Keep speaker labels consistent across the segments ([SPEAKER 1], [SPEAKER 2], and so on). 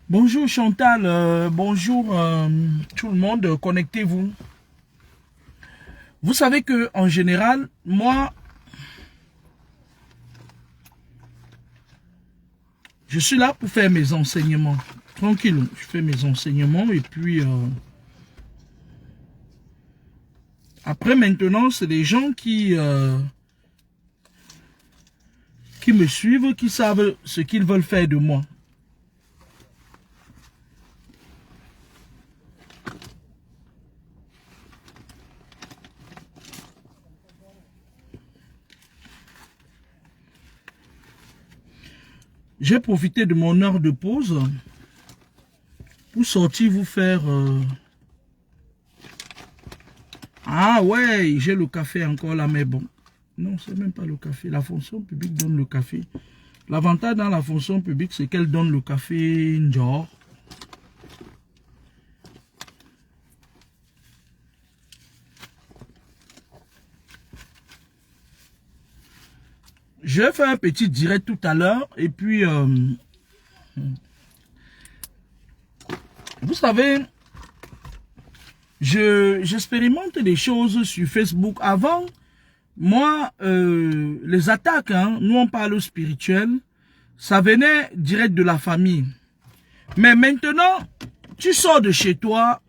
[SPEAKER 1] Bonjour Chantal, bonjour tout le monde, connectez-vous. Vous savez que en général, moi, je suis là pour faire mes enseignements. Tranquille, je fais mes enseignements et puis après maintenant, c'est les gens qui me suivent, qui savent ce qu'ils veulent faire de moi. J'ai profité de mon heure de pause pour sortir vous faire... Ah ouais, j'ai le café encore là, mais bon. Non, c'est même pas le café. La fonction publique donne le café. L'avantage dans la fonction publique, c'est qu'elle donne le café Njor. J'ai fait un petit direct tout à l'heure et puis vous savez, j'expérimente des choses sur Facebook. Avant, moi, les attaques, hein, nous on parle spirituel, ça venait direct de la famille. Mais maintenant, tu sors de chez toi,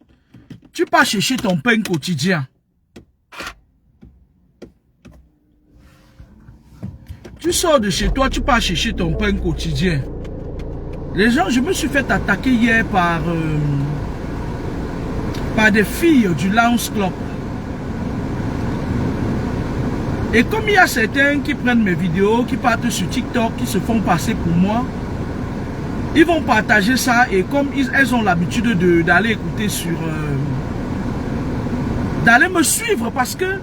[SPEAKER 1] tu pars chercher ton pain quotidien. Tu sors de chez toi, tu pars chercher ton pain quotidien. Les gens, je me suis fait attaquer hier par des filles du Lions Club. Et comme il y a certains qui prennent mes vidéos, qui partent sur TikTok, qui se font passer pour moi, ils vont partager ça et comme elles ont l'habitude d'aller écouter sur... d'aller me suivre parce que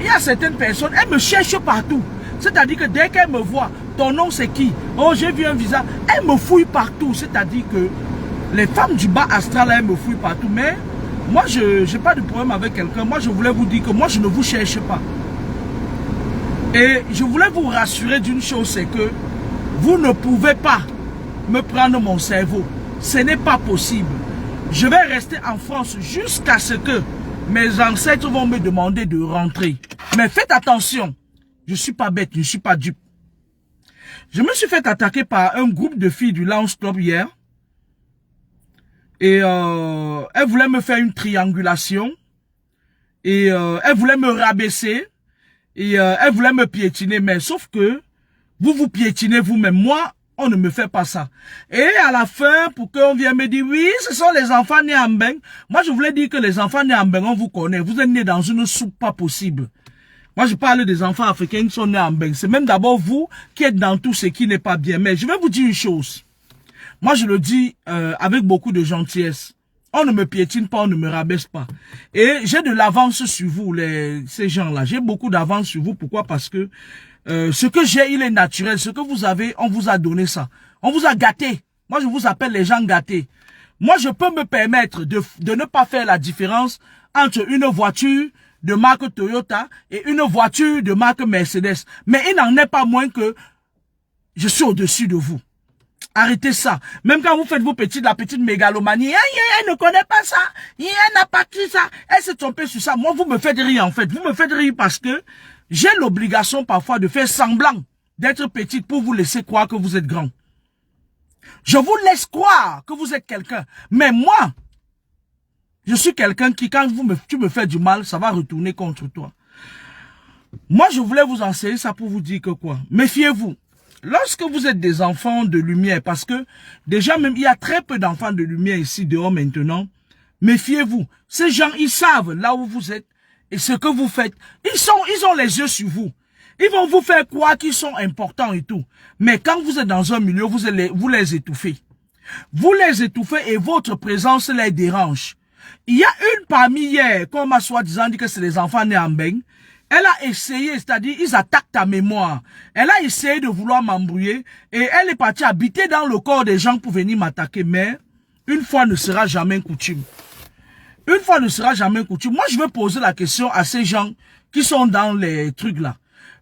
[SPEAKER 1] il y a certaines personnes, elles me cherchent partout. C'est-à-dire que dès qu'elles me voient, ton nom c'est qui? Oh, j'ai vu un visage. Elles me fouillent partout. C'est-à-dire que les femmes du bas astral, elles me fouillent partout. Mais moi, je n'ai pas de problème avec quelqu'un. Moi, je voulais vous dire que moi, je ne vous cherche pas. Et je voulais vous rassurer d'une chose, c'est que vous ne pouvez pas me prendre mon cerveau. Ce n'est pas possible. Je vais rester en France jusqu'à ce que mes ancêtres vont me demander de rentrer. Mais faites attention. Je ne suis pas bête, je ne suis pas dupe. Je me suis fait attaquer par un groupe de filles du Lounge Club hier. Et elles voulaient me faire une triangulation. Et elles voulaient me rabaisser. Et elles voulaient me piétiner. Mais sauf que vous piétinez vous-même. Moi, On ne me fait pas ça. Et à la fin, pour qu'on vienne me dire, oui, ce sont les enfants nés en Beng. Moi, je voulais dire que les enfants nés en Beng, on vous connaît. Vous êtes nés dans une soupe pas possible. Moi, je parle des enfants africains qui sont nés en Beng. C'est même d'abord vous qui êtes dans tout ce qui n'est pas bien. Mais je vais vous dire une chose. Moi, je le dis avec beaucoup de gentillesse. On ne me piétine pas, on ne me rabaisse pas. Et j'ai de l'avance sur vous, ces gens-là. J'ai beaucoup d'avance sur vous. Pourquoi? Parce que ce que j'ai, il est naturel. Ce que vous avez, on vous a donné ça. On vous a gâté. Moi, je vous appelle les gens gâtés. Moi, je peux me permettre de ne pas faire la différence entre une voiture de marque Toyota et une voiture de marque Mercedes. Mais il n'en est pas moins que je suis au-dessus de vous. Arrêtez ça. Même quand vous faites la petite mégalomanie, elle ne connaît pas ça, elle n'a pas qui ça, elle s'est trompée sur ça. Moi, vous me faites rire en fait. Vous me faites rire parce que j'ai l'obligation parfois de faire semblant d'être petite pour vous laisser croire que vous êtes grand. Je vous laisse croire que vous êtes quelqu'un. Mais moi, je suis quelqu'un qui, quand tu me fais du mal, ça va retourner contre toi. Moi, je voulais vous enseigner ça pour vous dire que quoi? Méfiez-vous. Lorsque vous êtes des enfants de lumière, parce que déjà même il y a très peu d'enfants de lumière ici dehors maintenant, méfiez-vous. Ces gens, ils savent là où vous êtes et ce que vous faites. Ils ont les yeux sur vous. Ils vont vous faire croire qu'ils sont importants et tout. Mais quand vous êtes dans un milieu, vous les étouffez. Vous les étouffez et votre présence les dérange. Il y a une parmi hier, qu'on m'a soi-disant dit que c'est les enfants nés en Beng. Elle a essayé, c'est-à-dire, ils attaquent ta mémoire. Elle a essayé de vouloir m'embrouiller et elle est partie habiter dans le corps des gens pour venir m'attaquer. Mais une fois ne sera jamais coutume. Une fois ne sera jamais coutume. Moi, je vais poser la question à ces gens qui sont dans les trucs là.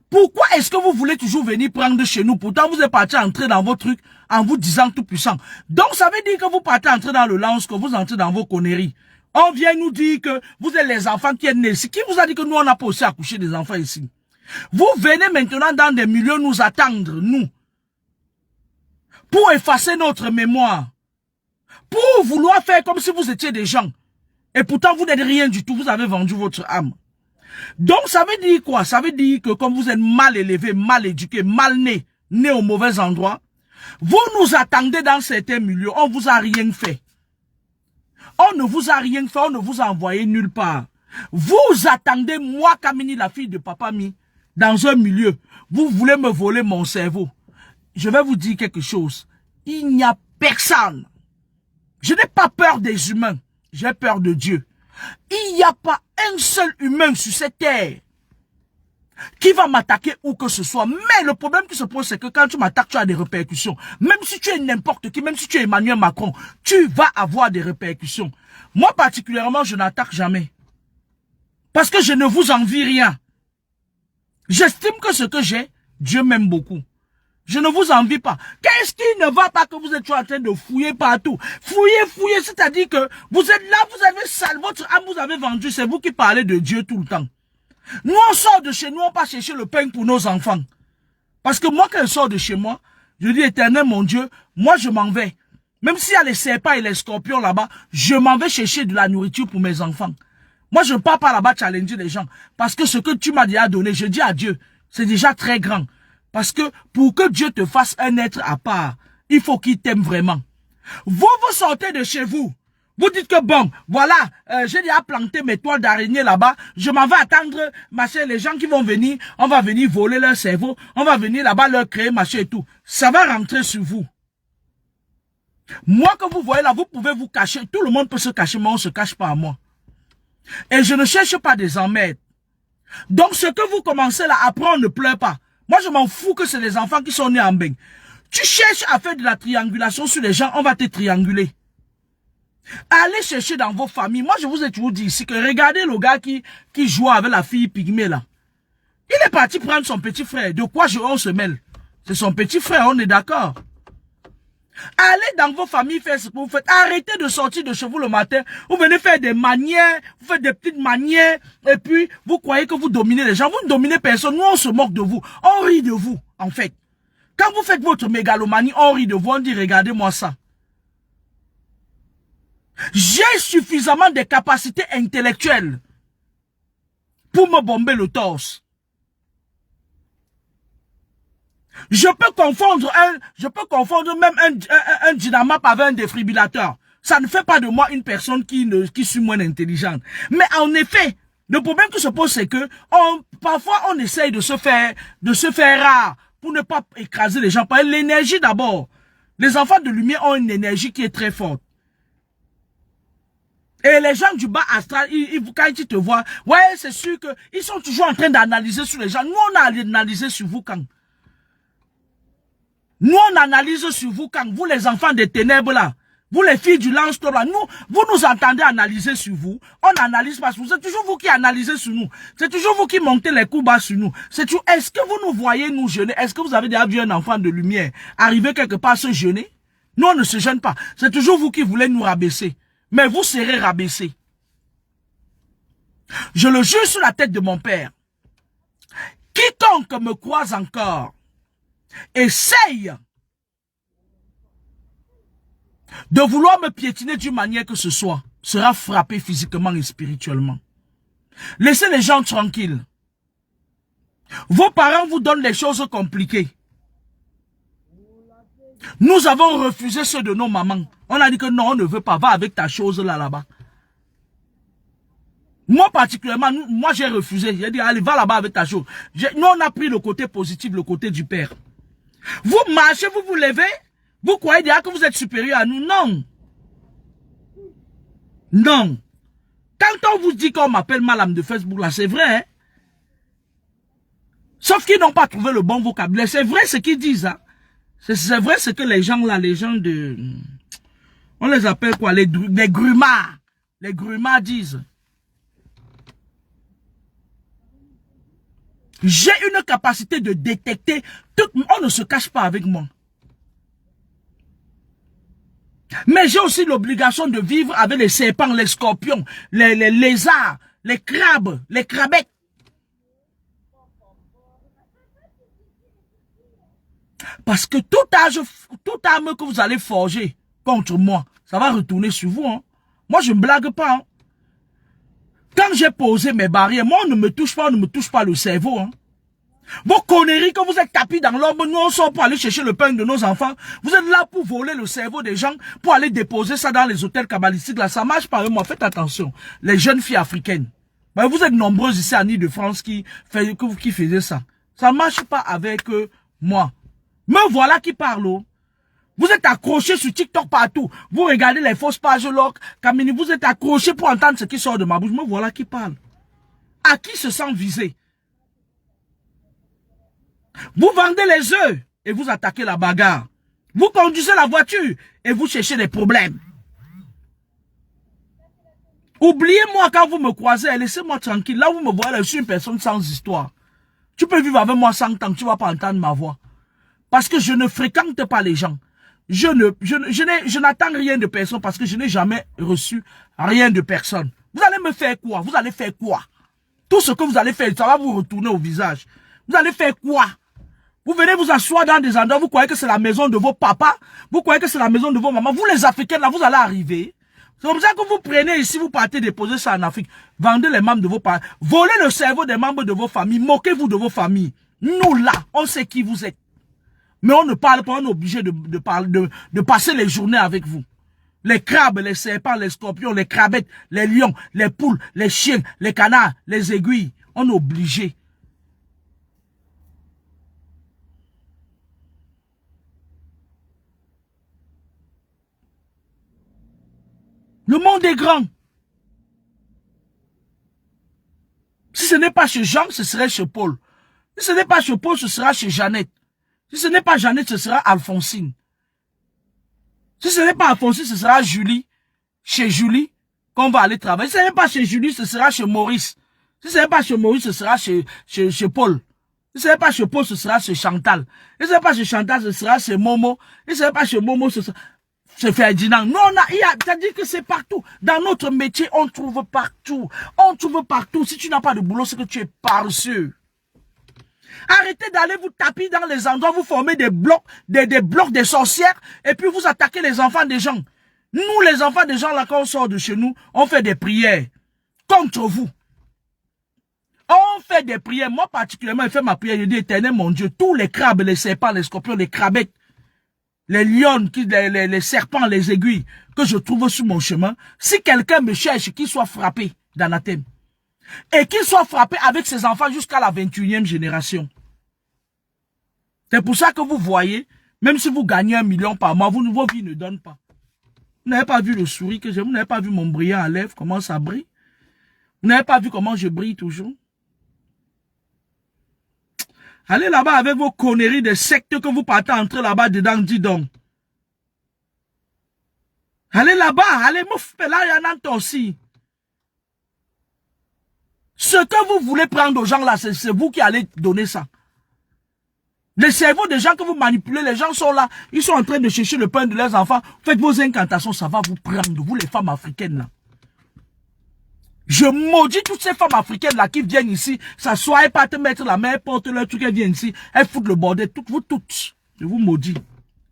[SPEAKER 1] Pourquoi est-ce que vous voulez toujours venir prendre chez nous? Pourtant, vous êtes parti entrer dans vos trucs en vous disant tout puissant. Donc, ça veut dire que vous partez entrer dans le lance, que vous entrez dans vos conneries. On vient nous dire que vous êtes les enfants qui êtes nés ici. Qui vous a dit que nous, on n'a pas aussi accouché des enfants ici? Vous venez maintenant dans des milieux nous attendre, nous, pour effacer notre mémoire, pour vouloir faire comme si vous étiez des gens. Et pourtant, vous n'êtes rien du tout. Vous avez vendu votre âme. Donc, ça veut dire quoi? Ça veut dire que comme vous êtes mal élevé, mal éduqué, mal né, né au mauvais endroit, vous nous attendez dans certains milieux. On vous a rien fait. On ne vous a rien fait, on ne vous a envoyé nulle part. Vous attendez, moi, Kamini, la fille de Papa Mi, dans un milieu. Vous voulez me voler mon cerveau. Je vais vous dire quelque chose. Il n'y a personne. Je n'ai pas peur des humains. J'ai peur de Dieu. Il n'y a pas un seul humain sur cette terre qui va m'attaquer où que ce soit. Mais le problème qui se pose, c'est que quand tu m'attaques, tu as des répercussions. Même si tu es n'importe qui, même si tu es Emmanuel Macron, tu vas avoir des répercussions. Moi, particulièrement, je n'attaque jamais. Parce que je ne vous envie rien. J'estime que ce que j'ai, Dieu m'aime beaucoup. Je ne vous envie pas. Qu'est-ce qui ne va pas que vous êtes toujours en train de fouiller partout? Fouiller, c'est-à-dire que vous êtes là, vous avez sale, votre âme, vous avez vendu, c'est vous qui parlez de Dieu tout le temps. Nous, on sort de chez nous, on va chercher le pain pour nos enfants. Parce que moi, quand je sors de chez moi, je dis, Éternel, mon Dieu, moi, je m'en vais. Même s'il y a les serpents et les scorpions là-bas, je m'en vais chercher de la nourriture pour mes enfants. Moi, je ne pars pas là-bas challenger les gens. Parce que ce que tu m'as déjà donné, je dis à Dieu, c'est déjà très grand. Parce que pour que Dieu te fasse un être à part, il faut qu'il t'aime vraiment. Vous sortez de chez vous. Vous dites que bon, voilà, j'ai déjà planté mes toiles d'araignée là-bas, je m'en vais attendre, machin, les gens qui vont venir, on va venir voler leur cerveau, on va venir là-bas leur créer, machin et tout. Ça va rentrer sur vous. Moi que vous voyez là, vous pouvez vous cacher, tout le monde peut se cacher, mais on ne se cache pas à moi. Et je ne cherche pas des emmerdes. Donc ce que vous commencez là, après on ne pleure pas. Moi je m'en fous que c'est les enfants qui sont nés en Beng. Tu cherches à faire de la triangulation sur les gens, on va te trianguler. Allez chercher dans vos familles. Moi, je vous ai toujours dit ici que regardez le gars qui joue avec la fille pygmée là. Il est parti prendre son petit frère. De quoi on se mêle? C'est son petit frère, on est d'accord. Allez dans vos familles faire ce que vous faites. Arrêtez de sortir de chez vous le matin. Vous venez faire des manières, vous faites des petites manières. Et puis, vous croyez que vous dominez les gens. Vous ne dominez personne. Nous, on se moque de vous. On rit de vous, en fait. Quand vous faites votre mégalomanie, on rit de vous. On dit, regardez-moi ça. J'ai suffisamment de capacités intellectuelles pour me bomber le torse. Je peux confondre même un dynamap avec un défibrillateur. Ça ne fait pas de moi une personne qui suis moins intelligente. Mais en effet, le problème qui se pose, c'est que parfois on essaye de se faire rare pour ne pas écraser les gens. Par l'énergie d'abord. Les enfants de lumière ont une énergie qui est très forte. Et les gens du bas astral, quand ils te voient, ouais, c'est sûr qu'ils sont toujours en train d'analyser sur les gens. Nous, on a analysé sur vous quand? Nous, on analyse sur vous quand? Vous, les enfants des ténèbres là. Vous, les filles du lance-top là. Vous nous entendez analyser sur vous. On analyse pas sur vous. C'est toujours vous qui analysez sur nous. C'est toujours vous qui montez les coups bas sur nous. Est-ce que vous nous voyez nous jeûner? Est-ce que vous avez déjà vu un enfant de lumière arriver quelque part se jeûner? Nous, on ne se gêne pas. C'est toujours vous qui voulez nous rabaisser. Mais vous serez rabaissés. Je le jure sur la tête de mon père. Quiconque me croise encore, essaye de vouloir me piétiner d'une manière que ce soit, sera frappé physiquement et spirituellement. Laissez les gens tranquilles. Vos parents vous donnent les choses compliquées. Nous avons refusé ceux de nos mamans. On a dit que non, on ne veut pas. Va avec ta chose là-bas. Moi particulièrement, moi j'ai refusé. J'ai dit, allez, va là-bas avec ta chose. Nous, on a pris le côté positif, le côté du père. Vous marchez, vous vous levez. Vous croyez déjà que vous êtes supérieur à nous? Non. Non. Quand on vous dit qu'on m'appelle madame de Facebook, là, c'est vrai. Hein? Sauf qu'ils n'ont pas trouvé le bon vocabulaire. C'est vrai ce qu'ils disent. Hein? C'est vrai ce que les gens là, les gens de... On les appelle quoi? Les grumards. Les grumards disent. J'ai une capacité de détecter tout. On ne se cache pas avec moi. Mais j'ai aussi l'obligation de vivre avec les serpents, les scorpions, les lézards, les crabes, les crabettes. Parce que toute arme que vous allez forger contre moi, ça va retourner sur vous. Hein. Moi, je ne blague pas. Hein. Quand j'ai posé mes barrières, moi, on ne me touche pas le cerveau. Hein. Vos conneries que vous êtes tapis dans l'ombre, nous on sort pour aller chercher le pain de nos enfants. Vous êtes là pour voler le cerveau des gens, pour aller déposer ça dans les hôtels kabbalistiques. Là, ça marche pas avec moi. Faites attention. Les jeunes filles africaines. Ben, vous êtes nombreuses ici à Île-de-France qui faisaient ça. Ça marche pas avec moi. Me voilà qui parle. Oh. Vous êtes accrochés sur TikTok partout. Vous regardez les fausses pages log, Kamini, vous êtes accrochés pour entendre ce qui sort de ma bouche. Me voilà qui parle. À qui se sent visé? Vous vendez les œufs et vous attaquez la bagarre. Vous conduisez la voiture et vous cherchez des problèmes. Oubliez-moi quand vous me croisez, laissez-moi tranquille. Là, vous me voyez, je suis une personne sans histoire. Tu peux vivre avec moi 100 ans, tu ne vas pas entendre ma voix. Parce que je ne fréquente pas les gens. Je n'attends rien de personne parce que je n'ai jamais reçu rien de personne. Vous allez me faire quoi? Vous allez faire quoi? Tout ce que vous allez faire, ça va vous retourner au visage. Vous allez faire quoi? Vous venez vous asseoir dans des endroits, vous croyez que c'est la maison de vos papas, vous croyez que c'est la maison de vos mamans. Vous les Africains, là, vous allez arriver. C'est comme ça que vous prenez ici, vous partez déposer ça en Afrique. Vendez les membres de vos parents. Volez le cerveau des membres de vos familles. Moquez-vous de vos familles. Nous, là, on sait qui vous êtes. Mais on ne parle pas, on est obligé de passer les journées avec vous. Les crabes, les serpents, les scorpions, les crabettes, les lions, les poules, les chiens, les canards, les aiguilles. On est obligé. Le monde est grand. Si ce n'est pas chez Jean, ce serait chez Paul. Si ce n'est pas chez Paul, ce sera chez Jeannette. Si ce n'est pas Jeannette, ce sera Alphonsine. Si ce n'est pas Alphonsine, ce sera Julie. Chez Julie, qu'on va aller travailler. Si ce n'est pas chez Julie, ce sera chez Maurice. Si ce n'est pas chez Maurice, ce sera chez Paul. Si ce n'est pas chez Paul, ce sera chez Chantal. Si ce n'est pas chez Chantal, ce sera chez Momo. Si ce n'est pas chez Momo, ce sera... C'est Ferdinand. Non, c'est-à-dire que c'est partout. Dans notre métier, on trouve partout. On trouve partout. Si tu n'as pas de boulot, c'est que tu es paresseux. Arrêtez d'aller vous taper dans les endroits, vous formez des blocs, des blocs des sorcières, et puis vous attaquez les enfants des gens. Nous, les enfants des gens, là, quand on sort de chez nous, on fait des prières contre vous. On fait des prières. Moi, particulièrement, je fais ma prière. Je dis, Éternel, mon Dieu, tous les crabes, les serpents, les scorpions, les crabettes, les lions, les serpents, les aiguilles que je trouve sur mon chemin, si quelqu'un me cherche, qu'il soit frappé d'anathème. Et qu'il soit frappé avec ses enfants jusqu'à la 21e génération. C'est pour ça que vous voyez, même si vous gagnez 1 million par mois, vos vies ne donnent pas. Vous n'avez pas vu le sourire que j'ai, vous n'avez pas vu mon brillant à lèvres, comment ça brille. Vous n'avez pas vu comment je brille toujours. Allez là-bas avec vos conneries de sectes que vous partez entrer là-bas dedans, dis donc. Allez là-bas, allez, là, il y en a aussi. Ce que vous voulez prendre aux gens là, c'est vous qui allez donner ça. Les cerveaux des gens que vous manipulez, les gens sont là, ils sont en train de chercher le pain de leurs enfants. Faites vos incantations, ça va vous prendre, vous les femmes africaines là. Je maudis toutes ces femmes africaines là qui viennent ici, s'assoient et pas te mettre la main, elles portent leur truc, elles viennent ici, elles foutent le bordel, vous toutes. Je vous maudis.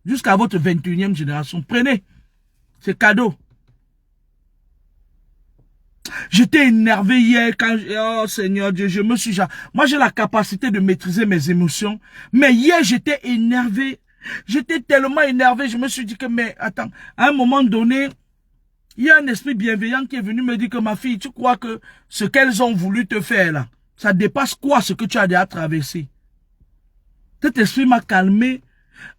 [SPEAKER 1] Jusqu'à votre 21e génération. Prenez. C'est cadeau. J'étais énervé hier quand, oh Seigneur Dieu, je me suis, moi j'ai la capacité de maîtriser mes émotions, mais hier j'étais énervé. J'étais tellement énervé, je me suis dit que, mais attends, à un moment donné, il y a un esprit bienveillant qui est venu me dire que ma fille, tu crois que ce qu'elles ont voulu te faire là, ça dépasse quoi ce que tu as déjà traversé? Cet esprit m'a calmé,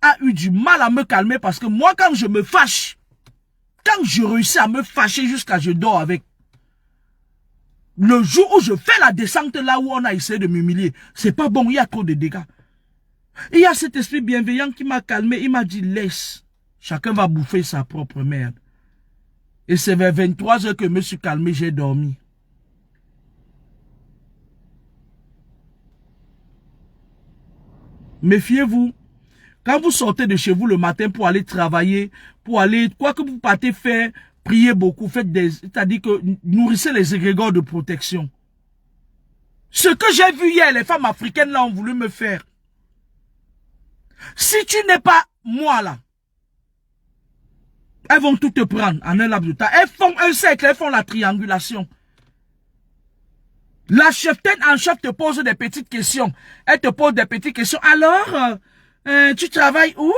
[SPEAKER 1] a eu du mal à me calmer parce que moi quand je me fâche, quand je réussis à me fâcher jusqu'à je dors avec, le jour où je fais la descente là où on a essayé de m'humilier, c'est pas bon, il y a trop de dégâts. Il y a cet esprit bienveillant qui m'a calmé, il m'a dit laisse, chacun va bouffer sa propre merde. Et c'est vers 23 h que je me suis calmé, j'ai dormi. Méfiez-vous. Quand vous sortez de chez vous le matin pour aller travailler, pour aller, quoi que vous partez faire, priez beaucoup, faites des, c'est-à-dire que nourrissez les égrégores de protection. Ce que j'ai vu hier, les femmes africaines là ont voulu me faire. Si tu n'es pas moi là, elles vont tout te prendre en un laps de temps. Elles font un cercle, elles font la triangulation. La cheftaine en chef te pose des petites questions. Elle te pose des petites questions. Alors, tu travailles où?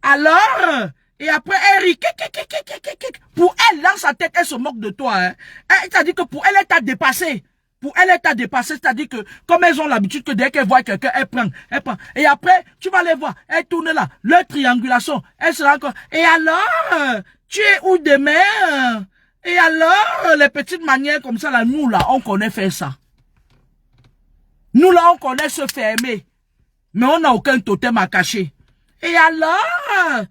[SPEAKER 1] Alors, et après, elle rit. Pour elle, dans sa tête, elle se moque de toi. Hein. Elle t'a dit que pour elle, elle t'a dépassé. Pour elle, elle t'a dépassé, c'est-à-dire que, comme elles ont l'habitude que dès qu'elles voient quelqu'un, elles prennent. Et après, tu vas les voir, elles tournent là, leur triangulation, elles sera encore. Et alors, tu es où demain? Et alors, les petites manières comme ça, là, nous, là, on connaît faire ça. Nous, là, on connaît se fermer. Mais on n'a aucun totem à cacher. Et alors,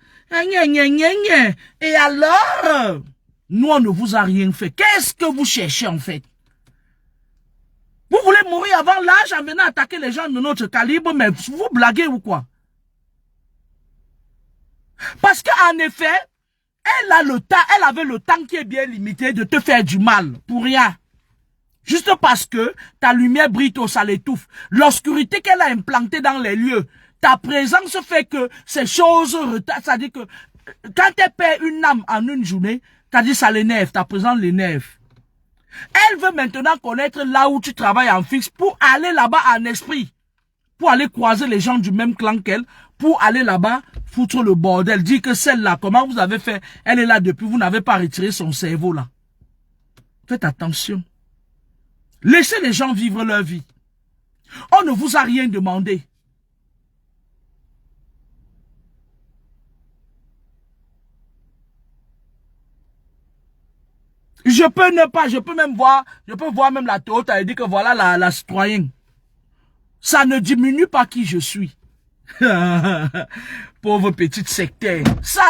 [SPEAKER 1] et alors, nous, on ne vous a rien fait. Qu'est-ce que vous cherchez, en fait? Vous voulez mourir avant l'âge en venant attaquer les gens de notre calibre, mais vous blaguez ou quoi? Parce qu'en effet, elle avait le temps qui est bien limité de te faire du mal, pour rien. Juste parce que ta lumière brille tôt, ça l'étouffe. L'obscurité qu'elle a implantée dans les lieux, ta présence fait que ces choses retardent. C'est-à-dire que quand elle perd une âme en une journée, t'as dit ça l'énerve, ta présence l'énerve. Elle veut maintenant connaître là où tu travailles en fixe pour aller là-bas en esprit. Pour aller croiser les gens du même clan qu'elle. Pour aller là-bas foutre le bordel. Dire que celle-là, comment vous avez fait? Elle est là depuis, vous n'avez pas retiré son cerveau là. Faites attention. Laissez les gens vivre leur vie. On ne vous a rien demandé. Je peux même voir, même la Toyota et dire que voilà la citoyenne. Ça ne diminue pas qui je suis. Pauvre petite sectaire. Ça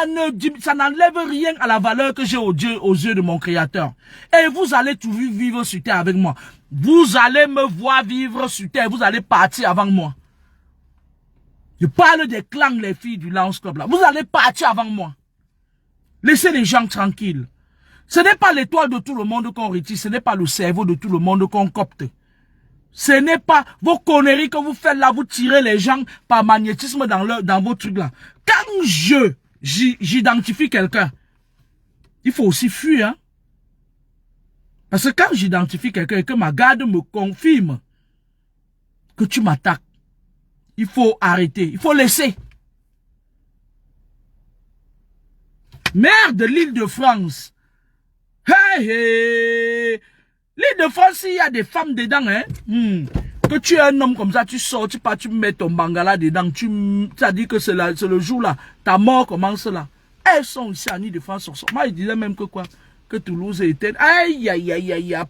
[SPEAKER 1] n'enlève rien à la valeur que j'ai aux yeux de mon Créateur. Et vous allez toujours vivre sur terre avec moi. Vous allez me voir vivre sur terre. Vous allez partir avant moi. Je parle des clans, les filles du Lions Club là. Vous allez partir avant moi. Laissez les gens tranquilles. Ce n'est pas l'étoile de tout le monde qu'on retire, ce n'est pas le cerveau de tout le monde qu'on copte. Ce n'est pas vos conneries que vous faites là, vous tirez les gens par magnétisme dans vos trucs là. Quand j'identifie quelqu'un, il faut aussi fuir. Hein? Parce que quand j'identifie quelqu'un et que ma garde me confirme que tu m'attaques, il faut arrêter, il faut laisser. Merde, l'île de France. Hey, hey. L'île de France, il y a des femmes dedans, hein. Que tu es un homme comme ça, tu sors, tu pars, tu mets ton bangala dedans, tu as dit que c'est le jour là, ta mort commence là. Elles sont ici à l'île de France. Moi, je disais même que quoi? Que Toulouse était. Aïe, aïe, aïe, aïe, aïe,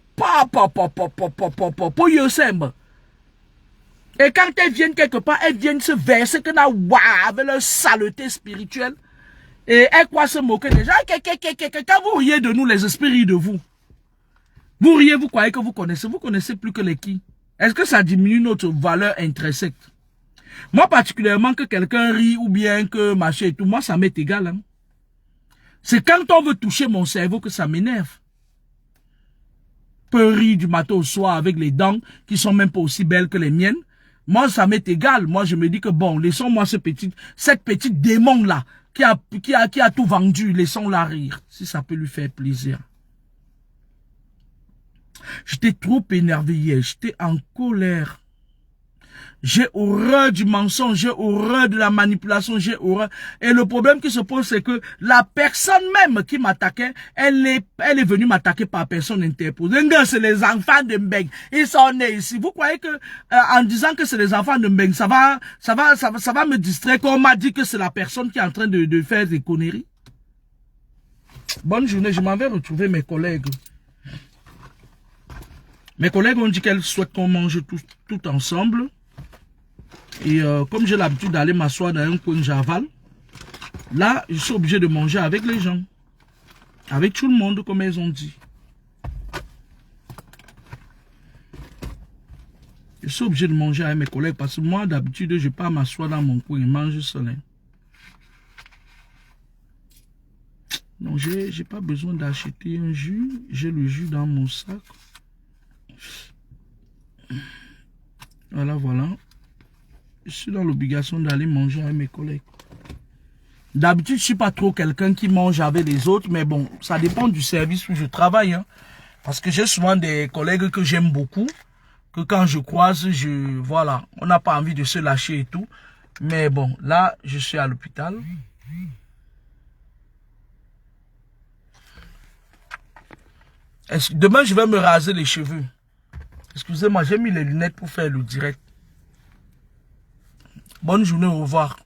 [SPEAKER 1] et quand elles viennent quelque part, elles viennent se verser que avec leur saleté spirituelle. Et elles croient se moquer des gens. Quand vous riez de nous, les esprits rient de vous. Vous riez, vous croyez que vous connaissez plus que les qui. Est-ce que ça diminue notre valeur intrinsèque? Moi, particulièrement, que quelqu'un rit ou bien que machin et tout, moi, ça m'est égal. Hein. C'est quand on veut toucher mon cerveau que ça m'énerve. Peut rire du matin au soir avec les dents qui sont même pas aussi belles que les miennes. Moi, ça m'est égal. Moi, je me dis que bon, laissons-moi cette petite démon-là qui a tout vendu, laissons-la rire, si ça peut lui faire plaisir. J'étais trop énervé hier, j'étais en colère. J'ai horreur du mensonge, j'ai horreur de la manipulation, j'ai horreur. Et le problème qui se pose, c'est que la personne même qui m'attaquait, elle est venue m'attaquer par personne interposée. C'est les enfants de Mbeng. Ils sont nés ici. Vous croyez que, en disant que c'est les enfants de Mbeng, ça va me distraire quand on m'a dit que c'est la personne qui est en train de faire des conneries? Bonne journée, je m'en vais retrouver mes collègues. Mes collègues ont dit qu'elles souhaitent qu'on mange tout ensemble. Et comme j'ai l'habitude d'aller m'asseoir dans un coin j'avale, là, je suis obligé de manger avec les gens. Avec tout le monde, comme elles ont dit. Je suis obligé de manger avec mes collègues parce que moi, d'habitude, je ne vais pas m'asseoir dans mon coin et manger seul. Donc, je n'ai pas besoin d'acheter un jus. J'ai le jus dans mon sac. Voilà, voilà. Je suis dans l'obligation d'aller manger avec mes collègues. D'habitude, je ne suis pas trop quelqu'un qui mange avec les autres, mais bon, ça dépend du service où je travaille. Hein. Parce que j'ai souvent des collègues que j'aime beaucoup, que quand je croise, voilà, on n'a pas envie de se lâcher et tout. Mais bon, là, je suis à l'hôpital. Demain, je vais me raser les cheveux. Excusez-moi, j'ai mis les lunettes pour faire le direct. Bonne journée, au revoir.